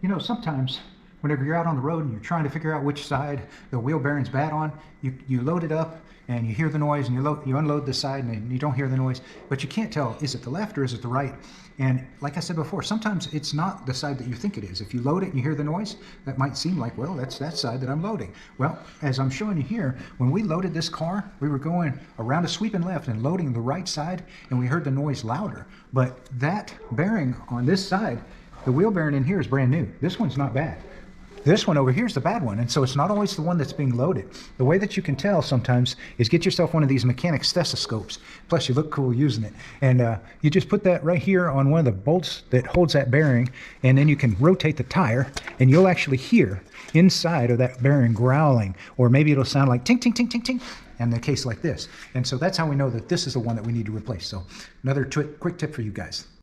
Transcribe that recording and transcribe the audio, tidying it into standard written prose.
You know, sometimes whenever you're out on the road and you're trying to figure out which side the wheel bearing's bad on, you load it up and you hear the noise, and you unload the side and you don't hear the noise, but you can't tell, is it the left or is it the right? And like I said before, sometimes it's not the side that you think it is. If you load it and you hear the noise, that might seem like, well, that's that side that I'm loading. Well, as I'm showing you here, when we loaded this car, we were going around a sweeping left and loading the right side, and we heard the noise louder. But that bearing on this side, the wheel bearing in here is brand new. This one's not bad. This one over here is the bad one, and so it's not always the one that's being loaded. The way that you can tell sometimes is get yourself one of these mechanic stethoscopes. Plus, you look cool using it. And you just put that right here on one of the bolts that holds that bearing, and then you can rotate the tire, and you'll actually hear inside of that bearing growling, or maybe it'll sound like tink, tink, tink, tink, tink, in a case like this. And so that's how we know that this is the one that we need to replace. So another quick tip for you guys.